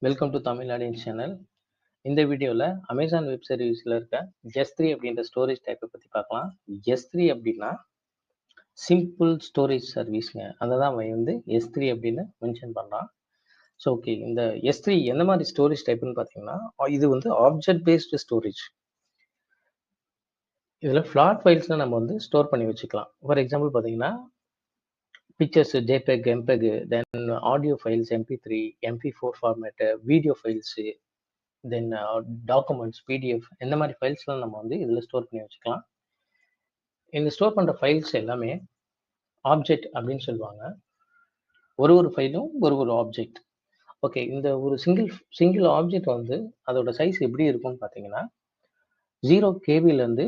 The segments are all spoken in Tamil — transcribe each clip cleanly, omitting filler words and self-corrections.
Welcome to Tamil Nadu channel. இந்த வீடியோவில் அமேசான் வெப் சர்வீஸில் இருக்க S3 அப்படின்ற ஸ்டோரேஜ் டைப்பை பற்றி பார்க்கலாம். S3 அப்படின்னா சிம்பிள் ஸ்டோரேஜ் சர்வீஸ்ங்க. அதை தான் அவன் வந்து S3 அப்படின்னு மென்ஷன் பண்ணுறான். ஸோ ஓகே, இந்த S3 எந்த மாதிரி ஸ்டோரேஜ் டைப்புன்னு பார்த்தீங்கன்னா, இது வந்து ஆப்ஜெக்ட் பேஸ்டு ஸ்டோரேஜ். இதில் ஃப்ளாட் ஃபைல்ஸில் நம்ம வந்து ஸ்டோர் பண்ணி வச்சுக்கலாம். ஃபார் எக்ஸாம்பிள் பார்த்தீங்கன்னா, pictures JPEG, MPEG, then audio files MP3, MP4 format, video files, then documents, PDF இந்த மாதிரி ஃபைல்ஸ்லாம் நம்ம வந்து இதில் ஸ்டோர் பண்ணி வச்சுக்கலாம். இந்த ஸ்டோர் பண்ணுற ஃபைல்ஸ் எல்லாமே ஆப்ஜெக்ட் அப்படின்னு சொல்லுவாங்க. ஒரு ஃபைலும் ஒரு ஆப்ஜெக்ட். ஓகே, இந்த ஒரு சிங்கிள் ஆப்ஜெக்ட் வந்து அதோட சைஸ் எப்படி இருக்கும்னு பார்த்தீங்கன்னா 0 கேபிலேருந்து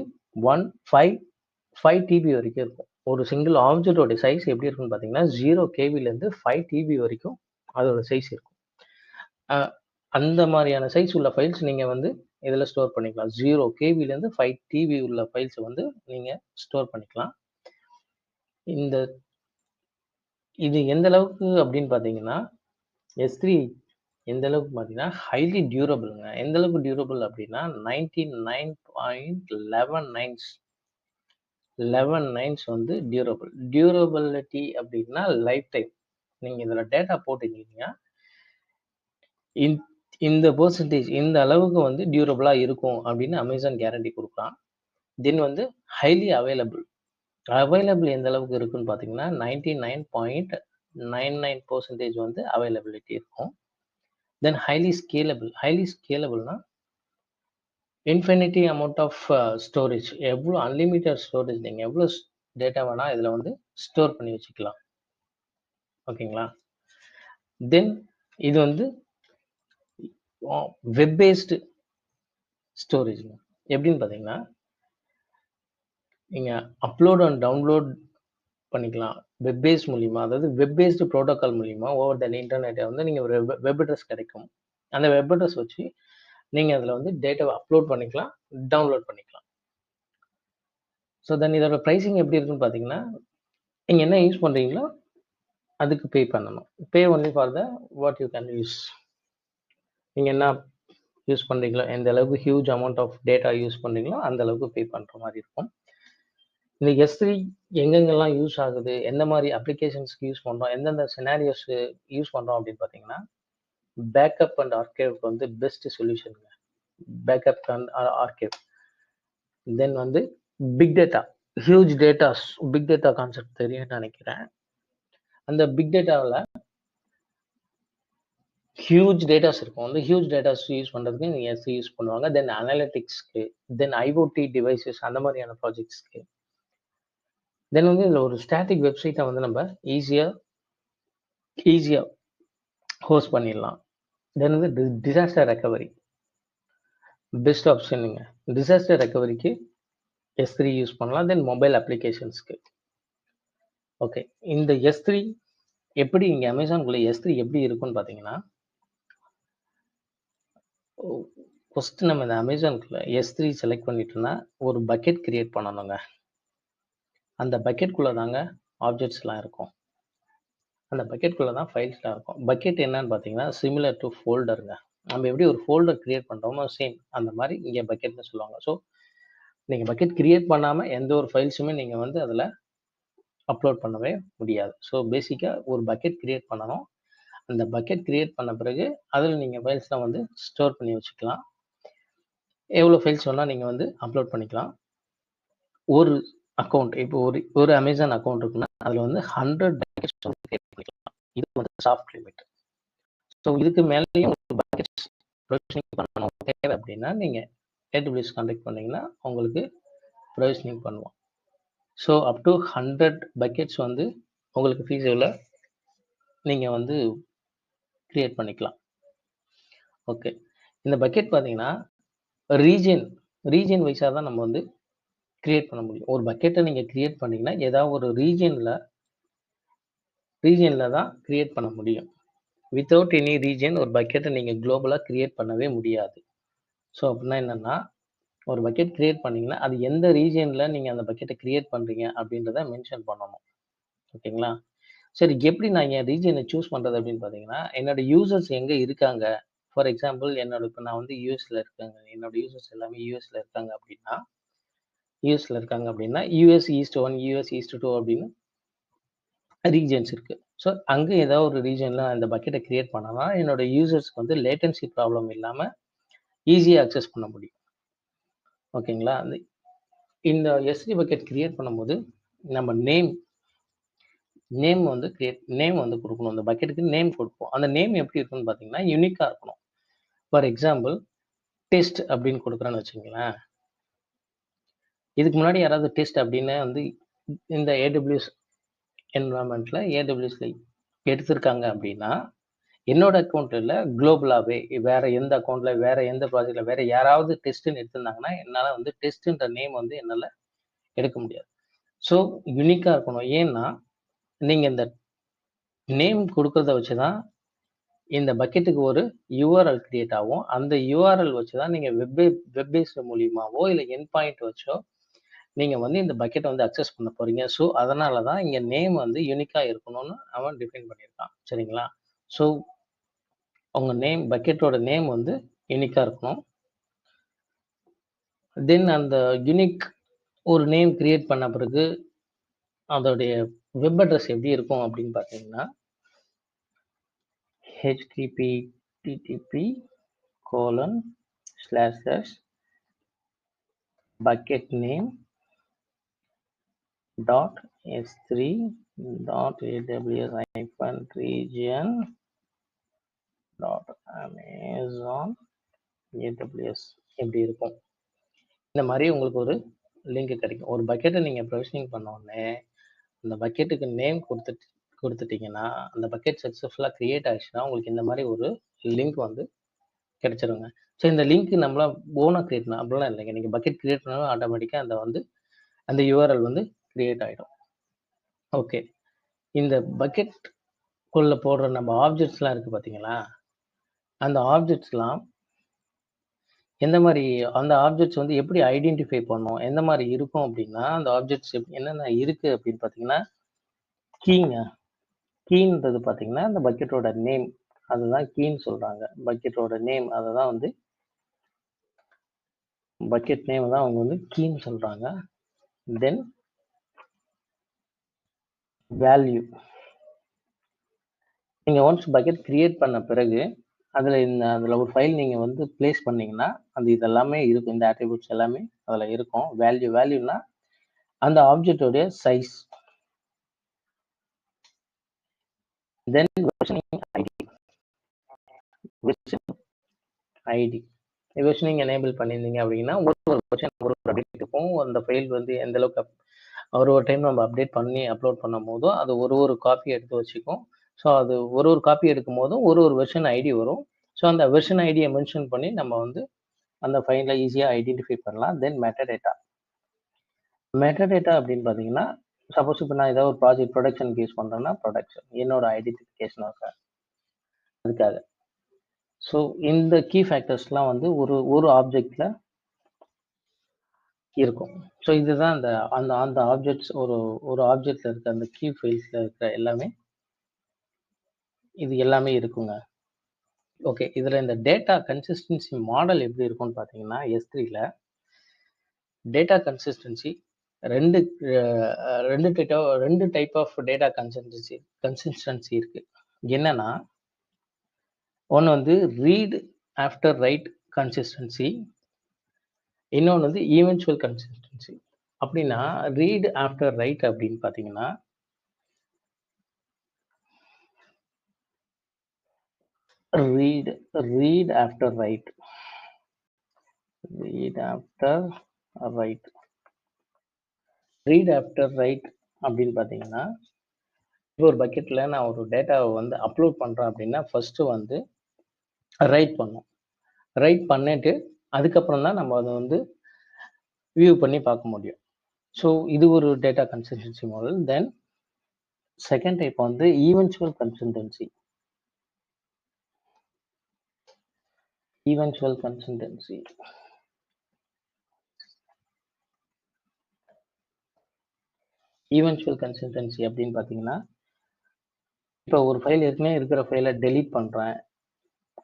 5 டிபி வரைக்கும் இருக்கும். ஒரு சிங்கிள் ஆப்ஜெக்டோட சைஸ் எப்படி இருக்குன்னு பார்த்தீங்கன்னா 0 கேபிலேருந்து 5 டிபி வரைக்கும் அதோட சைஸ் இருக்கும். அந்த மாதிரியான சைஸ் உள்ள ஃபைல்ஸ் நீங்கள் வந்து இதில் ஸ்டோர் பண்ணிக்கலாம். 0 கேபிலேருந்து 5 டிபி உள்ள ஃபைல்ஸை வந்து நீங்கள் ஸ்டோர் பண்ணிக்கலாம். இது எந்த அளவுக்கு அப்படின்னு பார்த்தீங்கன்னா S3 எந்த அளவுக்கு பார்த்தீங்கன்னா ஹைலி டியூரபிள்ங்க. எந்த அளவுக்கு டியூரபிள் அப்படின்னா 99.11 வந்து டியூரபிலிட்டி அப்படின்னா லைஃப் டைம். நீங்கள் இதில் டேட்டா போட்டுக்கிட்டீங்கன்னா இந்த பெர்சன்டேஜ் இந்த அளவுக்கு வந்து டியூரபிளாக இருக்கும் அப்படின்னு அமேசான் கேரண்டி கொடுக்குறான். தென் வந்து ஹைலி அவைலபிள் எந்த அளவுக்கு இருக்குன்னு பார்த்தீங்கன்னா 99.99% வந்து அவைலபிலிட்டி இருக்கும். தென் ஹைலி ஸ்கேலபிள்னா இன்ஃபினிட்டி அமௌண்ட் ஆஃப் ஸ்டோரேஜ். எவ்வளோ அன்லிமிட்டட் ஸ்டோரேஜ் நீங்கள் எவ்வளோ டேட்டா வேணால் இதில் வந்து ஸ்டோர் பண்ணி வச்சுக்கலாம். ஓகேங்களா? தென் இது வந்து வெப் பேஸ்டு ஸ்டோரேஜ்ங்க. எப்படின்னு பார்த்தீங்கன்னா நீங்கள் அப்லோட் அண்ட் டவுன்லோட் பண்ணிக்கலாம் வெப் பேஸ் மூலிமா. அதாவது வெப் பேஸ்டு ப்ரோட்டோக்கால் மூலிமா ஓவர் த இன்டர்நெட்டை வந்து நீங்கள் ஒரு வெப் அட்ரஸ் கிடைக்கும். அந்த வெப் அட்ரஸ் வச்சு நீங்கள் அதில் வந்து டேட்டாவை அப்லோட் பண்ணிக்கலாம், டவுன்லோட் பண்ணிக்கலாம். ஸோ தென் இதோட ப்ரைஸிங் எப்படி இருக்குன்னு பார்த்தீங்கன்னா நீங்கள் என்ன யூஸ் பண்ணுறீங்களோ அதுக்கு பே பண்ணணும். Pay only for the what you can use. நீங்கள் என்ன யூஸ் பண்ணுறீங்களோ, எந்த அளவுக்கு huge amount of data use பண்ணுறீங்களோ அந்த அளவுக்கு பே பண்ணுற மாதிரி இருக்கும். இந்த S3 எங்கெங்கெல்லாம் யூஸ் ஆகுது, எந்த மாதிரி அப்ளிகேஷன்ஸ்க்கு யூஸ் பண்ணுறோம், எந்தெந்த சினாரியோஸ்க்கு யூஸ் பண்ணுறோம் அப்படின்னு பார்த்தீங்கன்னா பேக்கப் அண்ட் ஆர்கைவ்க்கு வந்து பெஸ்ட் சொல்யூஷனுங்க. Backup and archive. தென் வந்து big data, huge datas, big data concept தெரியும்னு நினைக்கிறேன். அந்த பிக் டேட்டாவில் ஹியூஜ் டேட்டாஸ் இருக்கும். அந்த ஹியூஜ் டேட்டாஸ் யூஸ் பண்ணுறதுக்கு நீங்கள் S3 யூஸ் பண்ணுவாங்க. தென் அனாலிட்டிக்ஸ்க்கு, தென் IoT டிவைசஸ் அந்த மாதிரியான ப்ராஜெக்ட்ஸ்க்கு. தென் வந்து இதில் ஒரு ஸ்டாட்டிக் வெப்சைட்டை வந்து நம்ம ஈஸியாக ஹோஸ்ட் பண்ணிடலாம். தென் வந்து டிசாஸ்டர் ரெக்கவரி பெஸ்ட் ஆப்ஷனுங்க. டிசாஸ்டர் ரெக்கவரிக்கு S3 யூஸ் பண்ணலாம். Then mobile அப்ளிகேஷன்ஸ்க்கு. ஓகே, இந்த S3 எப்படி இங்கே அமேசான்குள்ளே S3 எப்படி இருக்குன்னு பார்த்தீங்கன்னா ஃபஸ்ட்டு நம்ம இந்த அமேசான்குள்ளே S3 செலக்ட் பண்ணிட்டோம்னா ஒரு பக்கெட் கிரியேட் பண்ணணுங்க. அந்த பக்கெட்குள்ளே தாங்க ஆப்ஜெக்ட்ஸ்லாம் இருக்கும். அந்த பக்கெட்குள்ளே தான் ஃபைல்ஸ்லாம் இருக்கும். பக்கெட் என்னன்னு பார்த்தீங்கன்னா சிமிலர் டு ஃபோல்டருங்க. நம்ம எப்படி ஒரு ஃபோல்டர் கிரியேட் பண்ணுறோமோ சேம் அந்த மாதிரி இங்கே பக்கெட்னு சொல்லுவாங்க. ஸோ நீங்கள் பக்கெட் கிரியேட் பண்ணாமல் எந்த ஒரு ஃபைல்ஸுமே நீங்கள் வந்து அதில் அப்லோட் பண்ணவே முடியாது. ஸோ பேசிக்காக ஒரு பக்கெட் கிரியேட் பண்ணணும். அந்த பக்கெட் கிரியேட் பண்ண பிறகு அதில் நீங்கள் ஃபைல்ஸ்லாம் வந்து ஸ்டோர் பண்ணி வச்சுக்கலாம். எவ்வளோ ஃபைல்ஸ் வேணால் நீங்கள் வந்து அப்லோட் பண்ணிக்கலாம். ஒரு அக்கௌண்ட் இப்போ ஒரு அமேசான் அக்கௌண்ட் இருக்குன்னா அதில் வந்து 100 பக்கெட்ஸ் வந்து கிரியேட் பண்ணிக்கலாம். இது வந்து சாஃப்ட் லிமிட். ஸோ இதுக்கு மேலேயும் ஒரு பக்கெட்ஸ் ப்ரொவிஷனிங் பண்ணணும் தேவை அப்படின்னா நீங்கள் AWS கான்டாக்ட் பண்ணிங்கன்னா உங்களுக்கு ப்ரொவிஷனிங் பண்ணுவோம். ஸோ அப் டு 100 பக்கெட்ஸ் வந்து உங்களுக்கு ஃபீஸிபிளாக நீங்கள் வந்து கிரியேட் பண்ணிக்கலாம். ஓகே, இந்த பக்கெட் பார்த்தீங்கன்னா ரீஜன் வைஸாக தான் நம்ம வந்து கிரியேட் பண்ண முடியும். ஒரு பக்கெட்டை நீங்கள் கிரியேட் பண்ணிங்கன்னா ஏதாவது ஒரு ரீஜனில் தான் கிரியேட் பண்ண முடியும். வித்தவுட் எனி ரீஜன் ஒரு பக்கெட்டை நீங்கள் குளோபலாக கிரியேட் பண்ணவே முடியாது. ஸோ அப்படின்னா என்னென்னா ஒரு பக்கெட் கிரியேட் பண்ணிங்கன்னா அது எந்த ரீஜனில் நீங்கள் அந்த பக்கெட்டை கிரியேட் பண்ணுறீங்க அப்படின்றத மென்ஷன் பண்ணணும். ஓகேங்களா? சரி, எப்படி நான் என் ரீஜனை சூஸ் பண்ணுறது அப்படின்னு பார்த்தீங்கன்னா என்னோட யூசர்ஸ் எங்கே இருக்காங்க, ஃபார் எக்ஸாம்பிள் இப்போ நான் வந்து யூஎஸ்ல இருக்கேங்க, என்னோட யூசர்ஸ் எல்லாமே யூஎஸ்ல இருக்காங்க அப்படின்னா யூஎஸ் ஈஸ்ட் 1, யூஎஸ் ஈஸ்ட் 2 அப்படின்னு ரீஜன்ஸ் இருக்கு. ஸோ அங்கே ஏதாவது ஒரு ரீஜனில் அந்த பக்கெட்டை கிரியேட் பண்ணனா என்னோட யூசர்ஸ்க்கு வந்து லேட்டன்சி ப்ராப்ளம் இல்லாமல் ஈஸியாக அக்சஸ் பண்ண முடியும். ஓகேங்களா? இந்த S3 பக்கெட் கிரியேட் பண்ணும்போது நம்ம நேம் வந்து கொடுக்கணும். அந்த பக்கெட்டுக்கு நேம் கொடுப்போம். அந்த நேம் எப்படி இருக்குன்னு பார்த்தீங்கன்னா யூனிக்காக இருக்கணும். ஃபார் எக்ஸாம்பிள் டெஸ்ட் அப்படின்னு கொடுக்குறேன்னு வச்சுங்களேன். இதுக்கு முன்னாடி யாராவது டெஸ்ட் அப்படின்னு வந்து இந்த AWS என்வரான்மெண்ட்ல AWSல எடுத்திருக்காங்க அப்படின்னா என்னோட அக்கௌண்ட்ல இல்லை, குளோபலாகவே வேற எந்த அக்கௌண்ட்ல வேற எந்த ப்ராஜெக்ட்ல வேற யாராவது டெஸ்ட்ன்னு எடுத்திருந்தாங்கன்னா என்னால் வந்து டெஸ்ட்ன்ற நேம் வந்து என்னால் எடுக்க முடியாது. ஸோ யூனிக்காக இருக்கணும். ஏன்னா நீங்கள் இந்த நேம் கொடுக்கறத வச்சு தான் இந்த பக்கெட்டுக்கு ஒரு URL கிரியேட் ஆகும். அந்த URL வச்சு தான் நீங்கள் வெப் பேஸ்ட் மூலியமாவோ இல்லை என் பாயிண்ட் வச்சோ நீங்கள் வந்து இந்த பக்கெட்டை வந்து அக்சஸ் பண்ண போறீங்க. ஸோ அதனால தான் இங்கே நேம் வந்து யூனிக்காக இருக்கணும்னு அவன் டிஃபைன் பண்ணியிருக்கான். சரிங்களா? ஸோ உங்க நேம் பக்கெட்டோட நேம் வந்து யூனிக்காக இருக்கணும். தென் அந்த யூனிக் ஒரு நேம் கிரியேட் பண்ண பிறகு அதோடைய வெப் அட்ரஸ் எப்படி இருக்கும் அப்படின்னு பார்த்தீங்கன்னா http://bucket name .s3.aws-region.amazon AWS எப்படி இருக்கும். இந்த மாதிரி உங்களுக்கு ஒரு லிங்க் கிடைக்கும். ஒரு பக்கெட்டை நீங்கள் ப்ரொவிஷனிங் பண்ண உடனே அந்த பக்கெட்டுக்கு நேம் கொடுத்துட்டீங்கன்னா அந்த பக்கெட் சக்ஸஸ்ஃபுல்லாக கிரியேட் ஆயிடுச்சுன்னா உங்களுக்கு இந்த மாதிரி ஒரு லிங்க் வந்து கிடைச்சிருங்க. ஸோ இந்த லிங்க் நம்மளா ஓனாக கிரியேட் பண்ண அப்படிலாம் இல்லைங்க. நீங்கள் பக்கெட் கிரியேட் பண்ணாலும் ஆட்டோமேட்டிக்காக அந்த URL வந்து கிரியேட் ஆகிடும். ஓகே, இந்த பக்கெட்குள்ளே போடுற நம்ம ஆப்ஜெக்ட்ஸ்லாம் இருக்குது பார்த்தீங்களா, அந்த ஆப்ஜெக்ட்ஸ்லாம் எந்த மாதிரி அந்த ஆப்ஜெக்ட்ஸ் வந்து எப்படி ஐடென்டிஃபை பண்ணணும், எந்த மாதிரி இருக்கும் அப்படின்னா அந்த ஆப்ஜெக்ட்ஸ் என்னென்ன இருக்குது அப்படின்னு பார்த்தீங்கன்னா கீன்றது பார்த்தீங்கன்னா அந்த பக்கெட்டோட நேம், அதுதான் கீன்னு சொல்கிறாங்க. பக்கெட்டோட நேம் அதை தான் வந்து பக்கெட் நேம் தான் அவங்க வந்து கீன்னு சொல்கிறாங்க. தென் வேல்யூ, நீங்கள் ஒன்ஸ் பக்கெட் கிரியேட் பண்ண பிறகு அதில் ஒரு ஃபைல் நீங்கள் வந்து பிளேஸ் பண்ணீங்கன்னா அது இதெல்லாமே இருக்கும். இந்த ஆட்ரிபியூட்ஸ் எல்லாமே அதில் இருக்கும். வேல்யூனா அந்த ஆப்ஜெக்டோடைய சைஸ். தென் ஐடி வெர்ஷனிங் எனேபிள் பண்ணியிருந்தீங்க அப்படின்னா ஒரு வெர்ஷன் ஒரு அப்டேட் இருக்கும். அந்த ஃபைல் வந்து எந்த அளவுக்கு ஒரு டைம் நம்ம அப்டேட் பண்ணி அப்லோட் பண்ணும் போதும் அது ஒரு காப்பி எடுத்து வச்சுக்கும். ஸோ அது ஒரு காப்பி எடுக்கும் போதும் ஒரு வெர்ஷன் ஐடி வரும். ஸோ அந்த வெர்ஷன் ஐடியை மென்ஷன் பண்ணி நம்ம வந்து அந்த ஃபைலை ஈஸியாக ஐடென்டிஃபை பண்ணலாம். தென் மெட்டடேட்டா அப்படின்னு பார்த்தீங்கன்னா சப்போஸ் இப்போ நான் ஏதாவது ஒரு ப்ராஜெக்ட் ப்ரொடக்ஷனுக்கு யூஸ் பண்ணுறேன்னா ப்ரொடக்ஷன் என்னோட ஐடென்டிஃபிகேஷனாக அதுக்காக. ஸோ இந்த கீ ஃபேக்டர்ஸ்லாம் வந்து ஒரு ஆப்ஜெக்டில் இருக்கும். ஸோ இதுதான் அந்த ஆப்ஜெக்ட்ஸ் ஒரு ஆப்ஜெக்டில் இருக்க அந்த கீ ஃபைல்ஸில் இருக்கிற இது எல்லாமே இருக்குங்க. ஓகே, இதில் இந்த டேட்டா கன்சிஸ்டன்சி மாடல் எப்படி இருக்கும்னு பார்த்தீங்கன்னா S3ல டேட்டா கன்சிஸ்டன்சி ரெண்டு டைப் ஆஃப் டேட்டா கன்சிஸ்டன்சி இருக்கு. என்னன்னா ஒன்று வந்து ரீட் ஆஃப்டர் ரைட் கன்சிஸ்டன்சி, இன்னொன்று வந்து ஈவென்ச்சுவல் கன்சிஸ்டன்சி. அப்படின்னா ரீட் ஆஃப்டர் ரைட் அப்படின்னு பார்த்தீங்கன்னா ரீட் ஆஃப்டர் ரைட் அப்படின்னு பார்த்தீங்கன்னா இப்போ ஒரு பக்கெட்டில் நான் ஒரு டேட்டாவை வந்து அப்லோட் பண்ணுறேன் அப்படின்னா ஃபஸ்ட்டு வந்து ரைட் பண்ணிட்டு அதுக்கப்புறம் தான் நம்ம அதை வந்து வியூ பண்ணி பார்க்க முடியும். ஸோ இது ஒரு data consistency model. Then second type வந்து ஈவென்ச்சுவல் கன்சிஸ்டன்சி. அப்படின்னு பார்த்தீங்கன்னா இப்போ ஒரு ஃபைல் ஏற்கனவே இருக்கிற ஃபைலை டெலீட் பண்ணுறேன்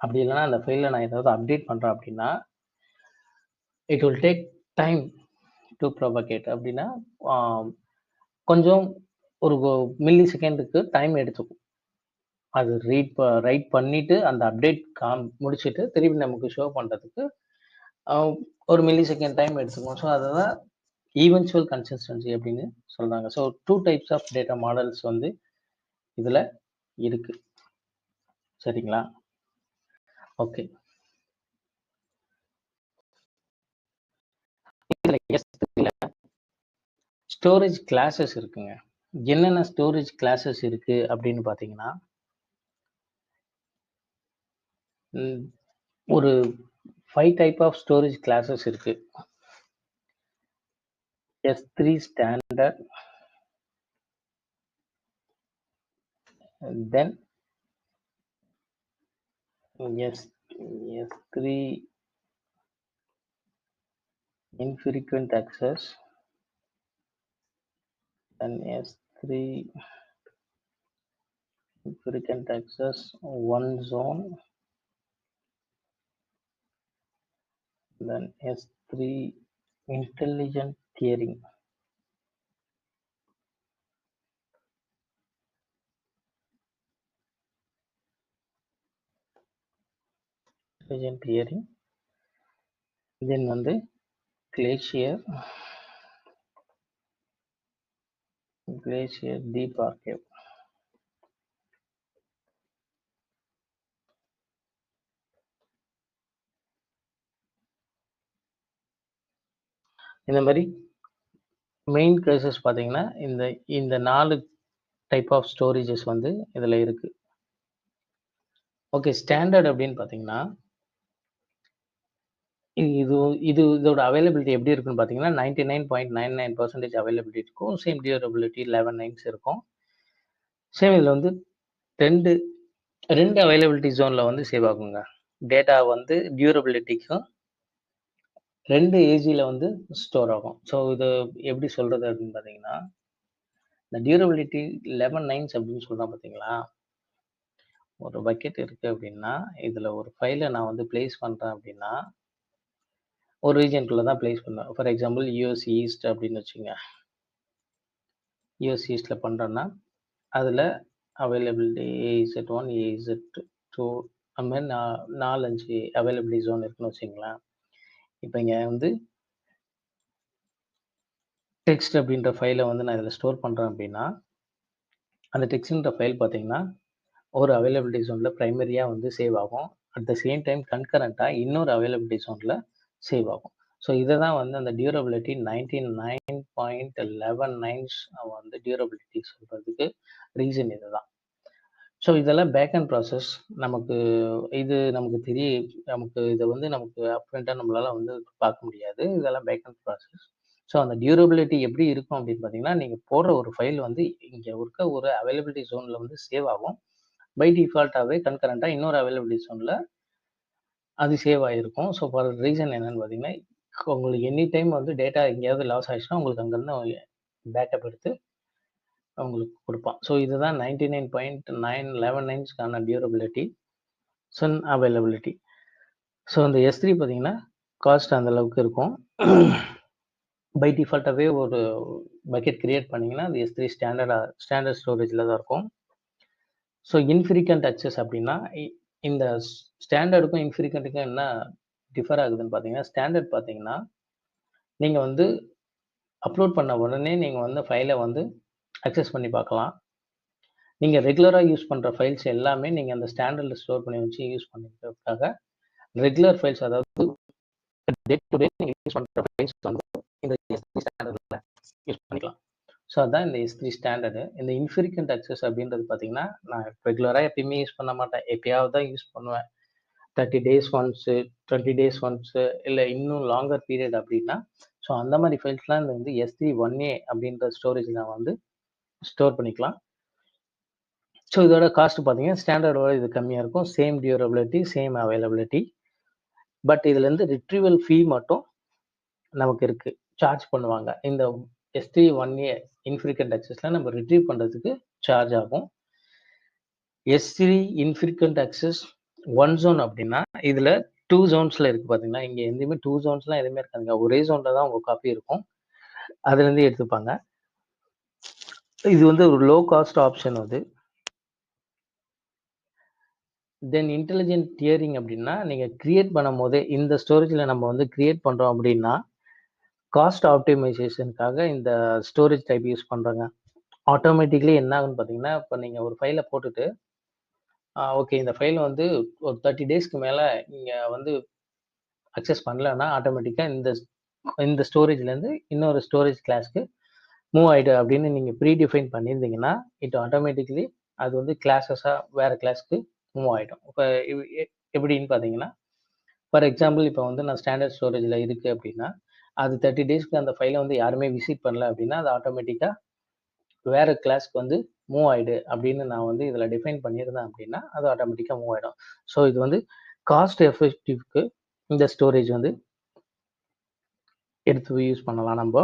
அப்படி இல்லைன்னா அந்த ஃபைலில் நான் ஏதாவது அப்டேட் பண்ணுறேன் அப்படின்னா it will take time to propagate. அப்படின்னா கொஞ்சம் ஒரு மில்லி செகண்டுக்கு டைம் எடுத்துக்கும். அது ரைட் பண்ணிட்டு அந்த அப்டேட் முடிச்சுட்டு திருப்பி நமக்கு ஷோ பண்ணுறதுக்கு ஒரு மில்லி செகண்ட் டைம் எடுத்துக்கும். ஸோ அதை தான் ஈவென்ச்சுவல் கன்சிஸ்டன்சி அப்படின்னு சொல்கிறாங்க. So 2 types of data models வந்து இதில் இருக்கு. சரிங்களா? ஓகே. இதில் ஸ்டோரேஜ் கிளாஸஸ் இருக்குங்க. என்னென்ன ஸ்டோரேஜ் கிளாஸஸ் இருக்கு அப்படின்னு பார்த்தீங்கன்னா ஒரு 5 டைப் ஆஃப் ஸ்டோரேஜ் கிளாஸஸ் இருக்கு. S3 standard, then S3 infrequent access, then S3 infrequent access one zone, then S3 intelligent tiering. Intelligent tiering. Then வந்து glacier deep archive. இந்த மாதிரி மெயின் கேசஸ் பார்த்தீங்கன்னா இந்த 4 டைப் ஆஃப் ஸ்டோரேஜஸ் வந்து இதில் இருக்கு. ஓகே. ஸ்டாண்டர்ட் அப்படின்னு பார்த்தீங்கன்னா இதோட அவைலபிலிட்டி எப்படி இருக்குன்னு பார்த்தீங்கன்னா 99.99% அவைலபிலிட்டி இருக்கும். சேம் டியூரபிலிட்டி 11 நைன்ஸ் இருக்கும். சேம் இதில் வந்து ரெண்டு அவைலபிலிட்டி ஜோனில் வந்து சேவ் ஆகுங்க. டேட்டா வந்து டியூரபிலிட்டிக்கும் 2 ஏஜியில் வந்து ஸ்டோர் ஆகும். ஸோ இது எப்படி சொல்கிறது அப்படின்னு பார்த்தீங்கன்னா இந்த டியூரபிலிட்டி 11 நைன்ஸ் அப்படின்னு சொல்கிறோம் பார்த்தீங்களா? ஒரு பக்கெட் இருக்குது அப்படின்னா இதில் ஒரு ஃபைலை நான் வந்து பிளேஸ் பண்ணுறேன் அப்படின்னா ஒரு ரீஜனுக்குள்ளே தான் பிளேஸ் பண்ணுவேன். ஃபார் எக்ஸாம்பிள் யூஎஸ் ஈஸ்ட் அப்படின்னு வச்சுங்க. யூஎஸ் ஈஸ்ட்டில் பண்ணுறேன்னா அதில் அவைலபிலிட்டி AZ1 AZ2 அந்த மாதிரி 4-5 அவைலபிலிட்டி ஜோன் இருக்குன்னு வச்சுங்களேன். இப்போ இங்கே வந்து டெக்ஸ்ட் அப்படின்ற ஃபைலை வந்து நான் இதில் ஸ்டோர் பண்ணுறேன் அப்படின்னா அந்த டெக்ஸ்ட்ன்ற ஃபைல் பார்த்தீங்கன்னா ஒரு அவைலபிலிட்டி ஜோனில் ப்ரைமரியாக வந்து சேவ் ஆகும். அட் த சேம் டைம் கன்கரண்ட்டாக இன்னொரு அவைலபிலிட்டி ஜோனில் சேவ் ஆகும். ஸோ இதை தான் வந்து அந்த டியூரபிலிட்டி 99.119 வந்து டியூரபிலிட்டி சொல்கிறதுக்கு ரீசன் இது தான். ஸோ இதெல்லாம் பேக் அண்ட் ப்ராசஸ். நமக்கு இதை வந்து நமக்கு அப்ரண்ட்டாக நம்மளால் வந்து பார்க்க முடியாது. இதெல்லாம் பேக் அண்ட் ப்ராசஸ். ஸோ அந்த டியூரபிலிட்டி எப்படி இருக்கும் அப்படின்னு பார்த்தீங்கன்னா நீங்கள் போடுற ஒரு ஃபைல் வந்து இங்கே இருக்க ஒரு அவைலபிலிட்டி ஜோனில் வந்து சேவ் ஆகும். பை டிஃபால்ட்டாகவே கன்கரண்ட்டாக இன்னொரு அவைலபிலிட்டி ஜோனில் அது சேவ் ஆகிருக்கும். ஸோ ஃபார் ரீசன் என்னென்னு பார்த்தீங்கன்னா உங்களுக்கு எனி டைம் வந்து டேட்டா எங்கேயாவது லாஸ் ஆகிடுச்சுன்னா உங்களுக்கு அங்கேருந்து பேக்கப் எடுத்து உங்களுக்கு கொடுப்பான். ஸோ இதுதான் 99.911க்கான டியூரபிலிட்டி சன் அவைலபிலிட்டி. ஸோ இந்த S3 பார்த்தீங்கன்னா காஸ்ட் அந்த அளவுக்கு இருக்கும். பை டிஃபால்ட்டாகவே ஒரு பக்கெட் கிரியேட் பண்ணிங்கன்னா அது S3 ஸ்டாண்டர்ட் ஸ்டோரேஜில் தான் இருக்கும். ஸோ இன்ஃப்ரீக்வெண்ட் அக்சஸ் அப்படின்னா இந்த ஸ்டாண்டர்டுக்கும் இன்ஃப்ரீக்வெண்ட்டுக்கும் என்ன டிஃபர் ஆகுதுன்னு பார்த்தீங்கன்னா ஸ்டாண்டர்ட் பார்த்தீங்கன்னா நீங்கள் வந்து அப்லோட் பண்ண உடனே நீங்கள் வந்து ஃபைலை வந்து அக்சஸ் பண்ணி பார்க்கலாம். நீங்கள் ரெகுலராக யூஸ் பண்ணுற ஃபைல்ஸ் எல்லாமே நீங்கள் அந்த ஸ்டாண்டர்டில் ஸ்டோர் பண்ணி வச்சு யூஸ் பண்ணிக்கிறதுக்காக ரெகுலர் ஃபைல்ஸ், அதாவது டே டு டே நீங்கள் யூஸ் பண்ணுற ஃபைல்ஸ் வந்து இந்த S3 ஸ்டாண்டர்டில் யூஸ் பண்ணிக்கலாம். ஸோ அதுதான் இந்த S3 ஸ்டாண்டர்டு. இந்த இன்ஃப்ரீக்வெண்ட் அக்சஸ் அப்படின்றது பார்த்தீங்கன்னா நான் ரெகுலராக எப்பயுமே யூஸ் பண்ண மாட்டேன். எப்பயாவது தான் யூஸ் பண்ணுவேன். 30 days ஒன்ஸு, 20 days ஒன்ஸு, இல்லை இன்னும் லாங்கர் பீரியட் அப்படின்னா ஸோ அந்த மாதிரி ஃபைல்ஸ்லாம் இந்த வந்து S3 1A அப்படின்ற ஸ்டோரேஜில் வந்து ஸ்டோர் பண்ணிக்கலாம். ஸோ இதோட காஸ்ட் பார்த்தீங்கன்னா ஸ்டாண்டர்டோட இது கம்மியாக இருக்கும். Same durability, same availability. But இதுலேருந்து ரிட்ரீவல் ஃபீ மட்டும் நமக்கு இருக்குது, சார்ஜ் பண்ணுவாங்க. இந்த S3 1A இன்ஃப்ரீக்வெண்ட் அக்சஸில் நம்ம ரிட்ரீவ் பண்ணுறதுக்கு சார்ஜ் ஆகும். S3 infrequent access one zone அப்படின்னா இதுல 2 ஜோன்ஸ்ல இருக்கு பாத்தீங்கன்னா, இங்க எதுவுமே 2 ஜோன்ஸ்லாம் எதுவுமே இருக்காதுங்க. ஒரே ஜோன்ல தான் உங்க காப்பி இருக்கும். அதுல இருந்து எடுத்துப்பாங்க. இது வந்து ஒரு லோ காஸ்ட் ஆப்ஷன் அது. தென் இன்டெலிஜென்ட் டியரிங் அப்படின்னா, நீங்க கிரியேட் பண்ணும்போதே இந்த ஸ்டோரேஜ்ல நம்ம வந்து கிரியேட் பண்றோம் அப்படின்னா, காஸ்ட் ஆப்டிமைசேஷனுக்காக இந்த ஸ்டோரேஜ் டைப் யூஸ் பண்றாங்க. ஆட்டோமேட்டிக்கலி என்ன ஆகும்னு பார்த்தீங்கன்னா, இப்ப நீங்க ஒரு ஃபைல போட்டுட்டு, ஓகே இந்த ஃபைல் வந்து ஒரு 30 டேஸ்க்கு மேல நீங்க வந்து அக்சஸ் பண்ணலன்னா, ஆட்டோமேட்டிக்கா இந்த இந்த ஸ்டோரேஜ்லேருந்து இன்னொரு ஸ்டோரேஜ் கிளாஸ்க்கு மூவ் ஆயிடு அப்படின்னு நீங்க ப்ரீ டிஃபைன் பண்ணியிருந்தீங்கன்னா, இட் ஆட்டோமேட்டிக்கலி அது வந்து கிளாஸஸா வேற கிளாஸ்க்கு மூவ் ஆயிடும். இப்ப எப்படின்னு பார்த்தீங்கன்னா, ஃபார் எக்ஸாம்பிள் இப்போ வந்து நான் ஸ்டாண்டர்ட் ஸ்டோரேஜ்ல இருக்கு அப்படின்னா, அது 30 டேஸ்க்கு அந்த ஃபைல வந்து யாருமே விசிட் பண்ணல அப்படின்னா, அது ஆட்டோமேட்டிக்கா வேற கிளாஸ்க்கு வந்து மூவ் ஆயிடு அப்படின்னு நான் வந்து இதுல டிஃபைன் பண்ணியிருந்தேன் அப்படின்னா, அது ஆட்டோமேட்டிக்கா மூவ் ஆயிடும். ஸோ இது வந்து காஸ்ட் எஃபெக்டிவ்க்கு இந்த ஸ்டோரேஜ் வந்து எடுத்து யூஸ் பண்ணலாம் நம்ப.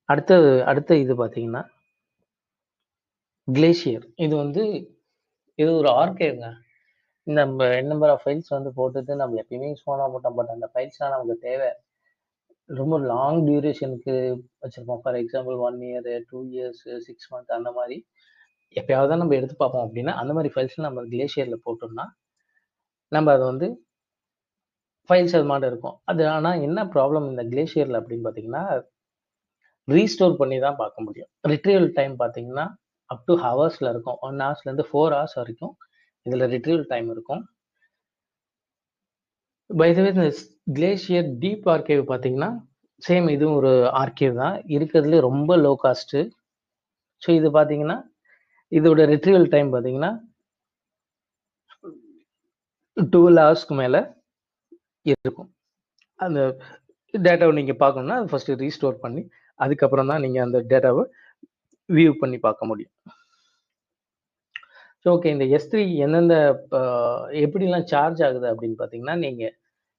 அடுத்த இது பார்த்தீங்கன்னா, கிளேசியர். இது ஒரு ஆர்கைவ்ங்க. நம்ம நம்பர் ஆஃப் ஃபைல்ஸ் வந்து போட்டுட்டு நம்ம எப்பயுமே யூஸ் பண்ண மாட்டோம். பட் அந்த ஃபைல்ஸ்லாம் நமக்கு தேவை. ரொம்ப லாங் டியூரேஷனுக்கு வச்சிருப்போம். For example 1 year, 2 years, 6 month அந்த மாரி. எப்பயாவது தான் நம்ம எடுத்து பார்ப்போம் அப்படின்னா, அந்த மாரி ஃபைல்ஸ்லாம் நம்ம கிளேசியர்ல போட்டோம்னா, நம்ம அத வந்து ஃபைல்ஸ் அது மாட்ட இருக்கும். அது ஆனா என்ன ப்ராப்ளம் இந்த கிளேசியர்ல அப்படின்னு பார்த்தீங்கன்னா, ரீஸ்டோர் பண்ணி தான் பார்க்க முடியும். ரிட்ரீவல் டைம் பார்த்தீங்கன்னா, அப் டூ ஹவர்ஸ்ல இருக்கும். 1 ஹவர்ஸ்லேருந்து 4 ஹவர்ஸ் வரைக்கும் இதுல ரிட்ரீவல் டைம் இருக்கும். பை த வே இந்த கிளேசியர் டீப் ஆர்கைவ் பார்த்தீங்கன்னா, சேம் இதுவும் ஒரு ஆர்கைவ் தான். இருக்கிறதுலே ரொம்ப லோ காஸ்ட்டு. ஸோ இது பார்த்தீங்கன்னா, இதோட ரிட்ரீவல் டைம் பார்த்தீங்கன்னா, 12 ஹவர்ஸ்க்கு மேல இருக்கும். அந்த டேட்டாவ நீங்க பார்க்கணும்னா, அது ஃபர்ஸ்ட்டு ரீஸ்டோர் பண்ணி, அதுக்கப்புறம் தான் நீங்க அந்த டேட்டாவ வியூ பண்ணி பார்க்க முடியும். ஸோ ஓகே இந்த S3 எந்தெந்த ப எப்படிலாம் சார்ஜ் ஆகுது அப்படின்னு பார்த்தீங்கன்னா, நீங்க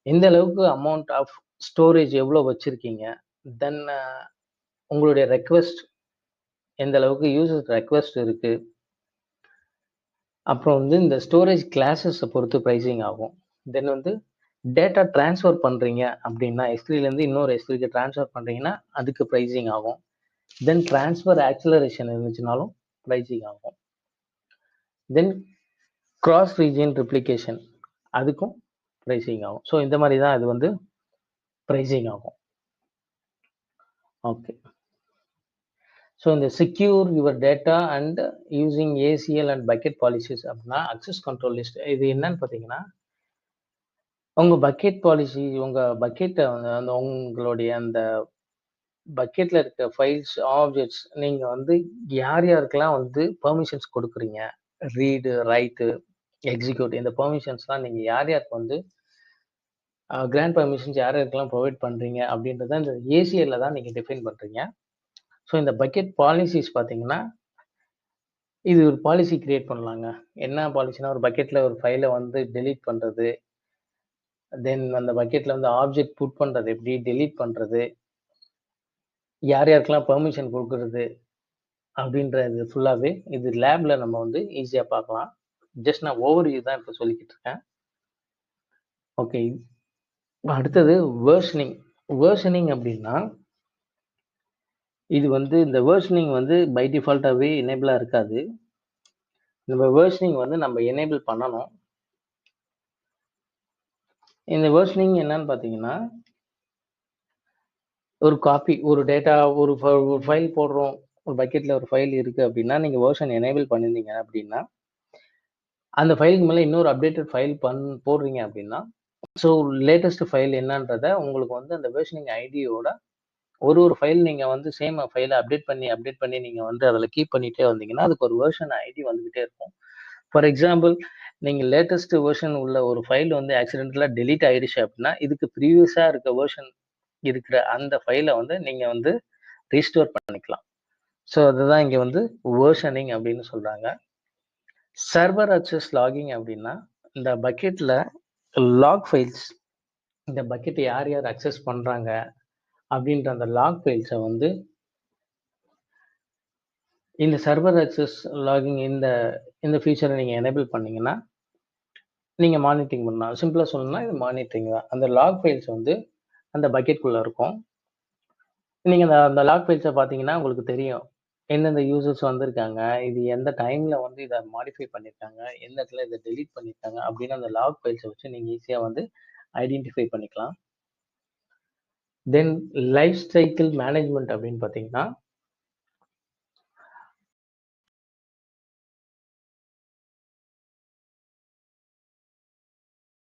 எந்த அளவுக்கு அமௌண்ட் ஆஃப் ஸ்டோரேஜ் எவ்வளோ வச்சிருக்கீங்க? தென் உங்களுடைய ரெக்வெஸ்ட் எந்த அளவுக்கு யூசர் ரெக்வெஸ்ட் இருக்கு? அப்புறம் வந்து இந்த ஸ்டோரேஜ் கிளாஸஸ பொறுத்து பிரைசிங் ஆகும். தென் வந்து டேட்டா ட்ரான்ஸ்ஃபர் பண்றீங்க அப்படின்னா, S3லேருந்து இன்னொரு S3க்கு ட்ரான்ஸ்ஃபர் பண்றீங்கன்னா, அதுக்கு பிரைசிங் ஆகும். தென் ட்ரான்ஸ்ஃபர் ஆக்ஸலரேஷன் இருந்துச்சுனாலும் பிரைசிங் ஆகும். தென் கிராஸ் ரீஜியன் ரெப்ளிகேஷன் அதுக்கும் பிரைசிங் ஆகும். ஸோ இந்த மாதிரி தான் இது வந்து பிரைசிங் ஆகும். ஓகே. ஸோ இந்த secure your data and using ACL and bucket policies அப்படின்னா அக்சஸ் கண்ட்ரோல் லிஸ்ட். இது என்னன்னு பார்த்தீங்கன்னா, உங்க பக்கெட் பாலிசி, உங்க பக்கெட்டை அந்த உங்களுடைய அந்த பக்கெட்ல இருக்க ஃபைல்ஸ், ஆப்ஜெக்ட்ஸ் நீங்க வந்து யார் யாருக்கெல்லாம் வந்து பெர்மிஷன்ஸ் கொடுக்குறீங்க? ரீடு, ரைட்டு, எக்ஸிக்யூட் இந்த பெர்மிஷன்ஸ்லாம் நீங்க யார் யாருக்கு வந்து கிராண்ட் பெர்மிஷன்ஸ் யார் யாருக்கெல்லாம் ப்ரொவைட் பண்றீங்க அப்படின்றத இந்த ACLல தான் நீங்க டிஃபைன் பண்றீங்க. ஸோ இந்த பக்கெட் பாலிசிஸ் பார்த்தீங்கன்னா, இது ஒரு பாலிசி கிரியேட் பண்ணலாங்க. என்ன பாலிசினா ஒரு பக்கெட்ல ஒரு ஃபைல வந்து டெலீட் பண்றது. தென் அந்த பக்கெட்ல வந்து ஆப்ஜெக்ட் புட் பண்றது எப்படி? டெலீட் பண்றது. யார் யாருக்கெல்லாம் பெர்மிஷன் குடுக்குறது? அப்படின்றது ஃபுல்லாவே இது லேப்ல நம்ம வந்து ஈஸியா பார்க்கலாம். ஜஸ்ட் நான் ஓவர்வியூ தான் இப்ப சொல்லிக்கிட்டு இருக்கேன். ஓகே. அடுத்தது வெர்ஷனிங். வெர்ஷனிங் அப்படின்னா, இது வந்து இந்த வெர்ஷனிங் வந்து பை டிஃபால்ட்டாவே எனேபிளா இருக்காது. இந்த வெர்ஷனிங் வந்து நம்ம எனேபிள் பண்ணணும். இந்த வெர்ஷனிங் என்னன்னு பார்த்தீங்கன்னா, ஒரு காப்பி, ஒரு டேட்டா, ஒரு ஃபைல் போடுறோம். ஒரு பக்கெட்ல ஒரு ஃபைல் இருக்கு அப்படின்னா, நீங்க வெர்ஷன் எனேபிள் பண்ணியிருந்தீங்க அப்படின்னா, அந்த ஃபைலுக்கு மேல இன்னொரு அப்டேட்டட் ஃபைல் போடுறீங்க அப்படின்னா, ஸோ லேட்டஸ்ட் ஃபைல் என்னன்றத உங்களுக்கு வந்து அந்த வெர்ஷனிங் ஐடியோட ஒரு ஃபைல் நீங்க வந்து சேம் ஃபைல அப்டேட் பண்ணி நீங்க வந்து அதில கீப் பண்ணிட்டே வந்தீங்கன்னா, அதுக்கு ஒரு வெர்ஷன் ஐடி வந்துகிட்டே இருக்கும். ஃபார் எக்ஸாம்பிள் நீங்க லேட்டஸ்ட் வெர்ஷன் உள்ள ஒரு ஃபைல் வந்து ஆக்சிடென்டலா டெலீட் ஆயிடுச்சு அப்படின்னா, இதுக்கு ப்ரீவியஸா இருக்க வெர்ஷன் இருக்கிற அந்த ஃபைல வந்து நீங்க வந்து ரீஸ்டோர் பண்ணிக்கலாம். ஸோ அதுதான் இங்க வந்து வெர்ஷனிங் அப்படின்னு சொல்றாங்க. சர்வர் அக்சஸ் லாகிங் அப்படின்னா, இந்த பக்கெட்ல லாக் ஃபைல்ஸ் இந்த பக்கெட் யார் யார் அக்சஸ் பண்றாங்க அப்படின்ற அந்த லாக் ஃபைல்ஸை வந்து இந்த சர்வர் அக்சஸ் லாகிங் இந்த ஃபீச்சரை நீங்கள் எனேபிள் பண்ணீங்கன்னா நீங்கள் மானிட்டரிங் பண்ணலாம். சிம்பிளாக சொல்லணும்னா இது மானிட்டரிங் தான். அந்த லாக் ஃபைல்ஸ் வந்து அந்த பக்கெட்குள்ளே இருக்கும். நீங்கள் அந்த லாக் ஃபைல்ஸை பார்த்தீங்கன்னா உங்களுக்கு தெரியும் எந்தெந்த யூசர்ஸ் வந்திருக்காங்க, இது எந்த டைமில் வந்து இதை மாடிஃபை பண்ணியிருக்காங்க, எந்த இடத்துல இதை டெலீட் பண்ணியிருக்காங்க அப்படின்னு அந்த லாக் ஃபைல்ஸை வச்சு நீங்கள் ஈஸியாக வந்து ஐடென்டிஃபை பண்ணிக்கலாம். தென் லைஃப் சைக்கிள் மேனேஜ்மெண்ட் அப்படின்னு பார்த்தீங்கன்னா